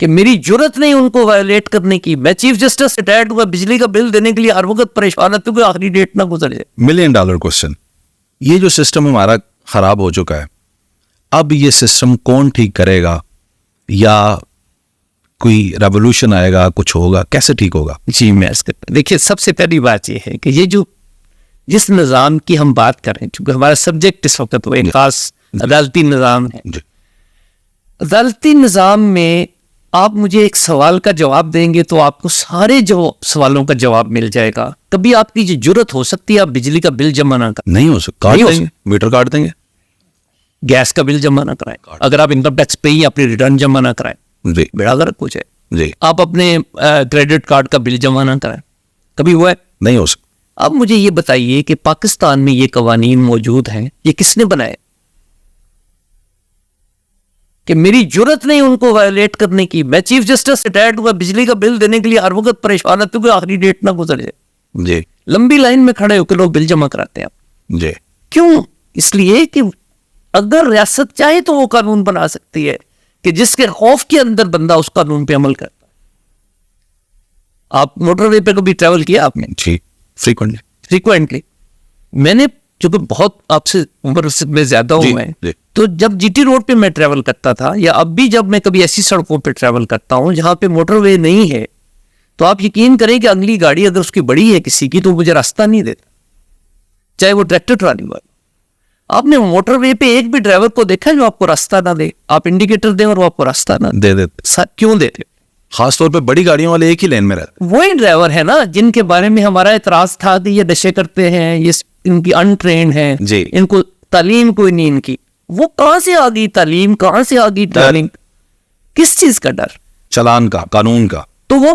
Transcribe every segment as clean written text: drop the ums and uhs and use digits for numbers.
कि मेरी जरूरत नहीं उनको वायलेट करने की। मैं चीफ जस्टिस रिटायर्ड हुआ, बिजली का बिल देने के लिए हर वक्त परेशान है क्योंकि आखिरी डेट ना गुजर जाए। $1 मिलियन क्वेश्चन, ये जो सिस्टम हमारा खराब हो चुका है, अब ये सिस्टम कौन ठीक करेगा? या कोई रेवोल्यूशन आएगा, कुछ होगा, कैसे ठीक होगा? जी मैं देखिए, सबसे पहली बात यह है कि ये जो जिस निज़ाम की हम बात कर रहे हैं, क्योंकि हमारा सब्जेक्ट इस वक्त वो एक खास अदालती निज़ाम है। अदालती निज़ाम में आप मुझे एक सवाल का जवाब देंगे तो आपको सारे सवालों का जवाब मिल जाएगा। कभी आपकी जो जरूरत हो सकती है आप बिजली का बिल जमा ना करें, नहीं हो सकता, मीटर काट देंगे, गैस का बिल जमा ना कराएं, अगर आप इनकम टैक्स पे ही अपनी रिटर्न जमा ना कराएं, जी बड़ा गलत कुछ है जी। आप अपने क्रेडिट कार्ड का बिल जमा ना कराएं, कभी हुआ है? नहीं हो सकता। अब मुझे ये बताइए कि पाकिस्तान में ये कवानीन मौजूद हैं, ये किसने बनाए? कि मेरी जरूरत नहीं उनको वायलेट करने की। मैं चीफ जस्टिस रिटायर्ड हुआ, बिजली का बिल देने के लिए हर वक्त परेशान है क्योंकि आखिरी डेट ना गुजर जाए। जी। लंबी लाइन में खड़े होकर लोग बिल जमा कराते हैं। जी। क्यों? इसलिए कि अगर रियासत चाहे तो वो कानून बना सकती है कि जिसके खौफ के अंदर बंदा उस कानून पे अमल करता है। आप मोटरवे पे कभी ट्रैवल किया आपने? जी, फ्रीक्वेंटली। मैंने चूंकि बहुत आपसे उम्र में ज्यादा हुआ है, तो जब जीटी रोड पे मैं ट्रैवल करता था, या अब भी जब मैं कभी ऐसी सड़कों पे ट्रैवल करता हूं जहां पे मोटरवे नहीं है, तो आप यकीन करें कि अगली गाड़ी अगर उसकी बड़ी है किसी की, तो मुझे रास्ता नहीं देता, चाहे वो ट्रैक्टर ट्राली वाला। आपने मोटरवे पे एक भी ड्राइवर को देखा जो आपको रास्ता ना दे? आप इंडिकेटर दें और वो आपको रास्ता ना दे देते। क्यों देते? खासतौर पे बड़ी गाड़ियों वाले एक ही लेन में रहते। वही ड्राइवर है ना जिनके बारे में हमारा इतराज था कि ये नशे करते हैं, ये इनकी अनट्रेन्ड है जी, इनको तालीम कोई नहीं इनकी। वो कहां से आ गई तालीम, कहां से आ गई ट्रेनिंग? किस चीज का डर? चलान का, कानून का। तो वो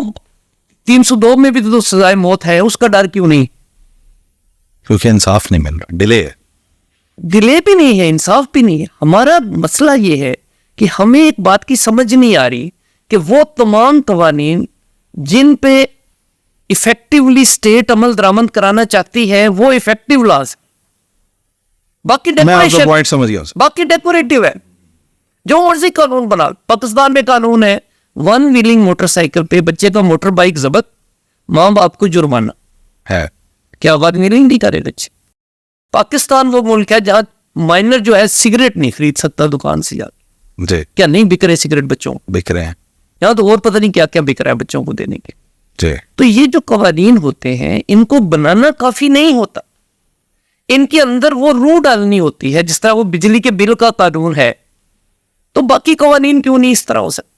302 में भी तो सजाए मौत है, उसका डर क्यों नहीं? क्योंकि इंसाफ नहीं मिल रहा, डिले है। डिले भी नहीं है, इंसाफ भी नहीं है। हमारा मसला ये है कि हमें एक बात की समझ नहीं आ रही कि वो तमाम कवानीन जिन पे इफेक्टिवली स्टेट अमल दरामद कराना चाहती है वो इफेक्टिव लॉज, बाकी डेकोरेशन, पॉइंट समझ गया, बाकी डेकोरेटिव है। जो मर्जी कानून बना। पाकिस्तान में कानून है, 1 व्हीलिंग मोटरसाइकिल पे बच्चे का मोटर बाइक जब्त, मां बाप को जुर्माना है। क्या 1 व्हीलिंग नहीं करे बच्चे? पाकिस्तान वो मुल्क है जहां माइनर जो है सिगरेट नहीं खरीद सकता दुकान से जाकर। क्या नहीं बिक रहे सिगरेट बच्चों? बिक रहे हैं। यहाँ तो और पता नहीं क्या क्या बिक रहा है बच्चों को देने के। तो ये जो कवानीन होते हैं इनको बनाना काफी नहीं होता, इनके अंदर वो रूह डालनी होती है। जिस तरह वो बिजली के बिल का कानून है, तो बाकी कवानीन क्यों नहीं इस तरह हो सकते?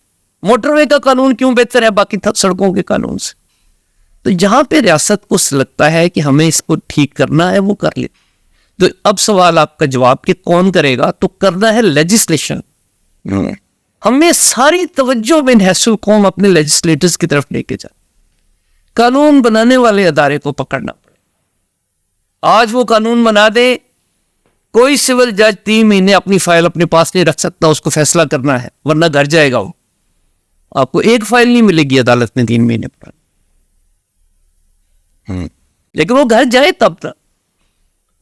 मोटरवे का कानून क्यों बेहतर है बाकी सड़कों के कानून से? तो जहां पे रियासत को लगता है कि हमें इसको ठीक करना है वो कर ले। तो अब सवाल आपका जवाब कि कौन करेगा, तो करना है लेजिस्लेशन। हमें सारी तवज्जो बिन हैसुल कौम अपने लेजिस्लेटर्स की तरफ लेके जाए, कानून बनाने वाले अदारे को पकड़ना पड़े। आज वो कानून बना दे, कोई सिविल जज 3 महीने अपनी फाइल अपने पास नहीं रख सकता, उसको फैसला करना है, वरना घर जाएगा वो। आपको एक फाइल नहीं मिलेगी अदालत में 3 महीने पर। लेकिन वो घर जाए तब तक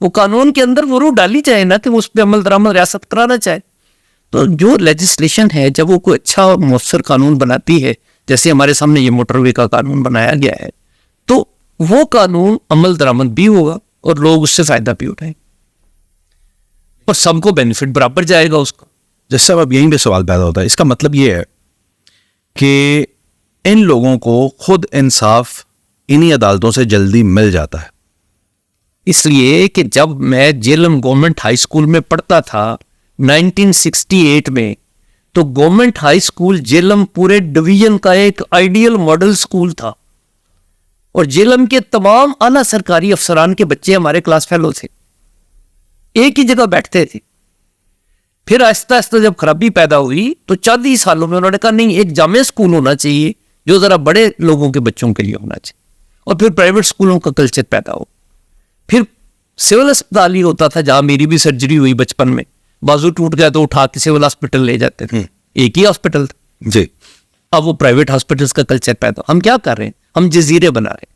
वो कानून के अंदर वो रूह डाली जाए ना कि उस पर अमल दरामद रियासत कराना चाहे। तो जो लेजिस्लेशन है जब वो कोई अच्छा और मौसर कानून बनाती है, जैसे हमारे सामने ये मोटरवे का कानून बनाया गया है, तो वो कानून अमल दरामद भी होगा और लोग उससे फायदा भी उठाएंगे और सबको बेनिफिट बराबर जाएगा उसका। जैसे अब यहीं पे सवाल पैदा होता है, इसका मतलब ये है कि इन लोगों को खुद इंसाफ इन्हीं अदालतों से जल्दी मिल जाता है। इसलिए कि जब मैं जेलम गवर्नमेंट हाई स्कूल में पढ़ता था 1968 में, तो गवर्नमेंट हाई स्कूल जेलम पूरे डिवीजन का एक आइडियल मॉडल स्कूल था और जेलम के तमाम आला सरकारी अफसरान के बच्चे हमारे क्लास फेलो थे, एक ही जगह बैठते थे। फिर आहिस्ता आहिस्ता जब खराबी पैदा हुई तो 40 सालों में उन्होंने कहा नहीं, एक जामिया स्कूल होना चाहिए जो जरा बड़े लोगों के बच्चों के लिए होना चाहिए, और फिर प्राइवेट स्कूलों का कल्चर पैदा हो। फिर सिविल अस्पताल ही होता था, जहां मेरी भी सर्जरी हुई बचपन में, बाजू टूट गया तो उठा के सिविल हॉस्पिटल ले जाते थे, एक ही हॉस्पिटल था जी। अब वो प्राइवेट हॉस्पिटल्स का कल्चर पैदा। हम क्या कर रहे हैं? हम जजीरे बना रहे हैं।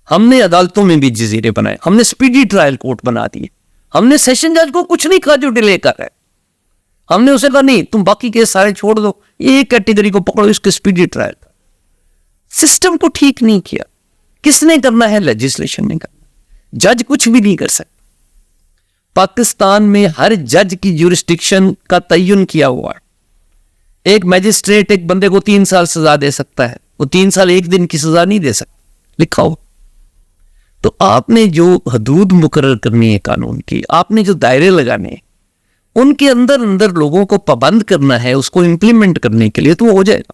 हमने अदालतों में भी जजीरे बनाए, हमने स्पीडी ट्रायल कोर्ट बना दिए, हमने सेशन जज को कुछ नहीं कहा जो डिले कर रहा है, हमने उसे कहा नहीं, तुम बाकी केस सारे छोड़ दो, ये एक कैटेगरी को पकड़ो, इसके स्पीडी ट्रायल। सिस्टम को ठीक नहीं किया। किसने करना है? लेजिस्लेशन ने करना। जज कुछ भी नहीं कर सकता। पाकिस्तान में हर जज की ज्यूरिस्डिक्शन का तयन किया हुआ है। एक मैजिस्ट्रेट एक बंदे को 3 साल सजा दे सकता है, वो 3 साल 1 दिन की सजा नहीं दे सकता, लिखा हो। तो आपने जो हदूद मुकर्रर करनी है कानून की, आपने जो दायरे लगाने हैं, उनके अंदर अंदर लोगों को पाबंद करना है, उसको इंप्लीमेंट करने के लिए, तो वो हो जाएगा।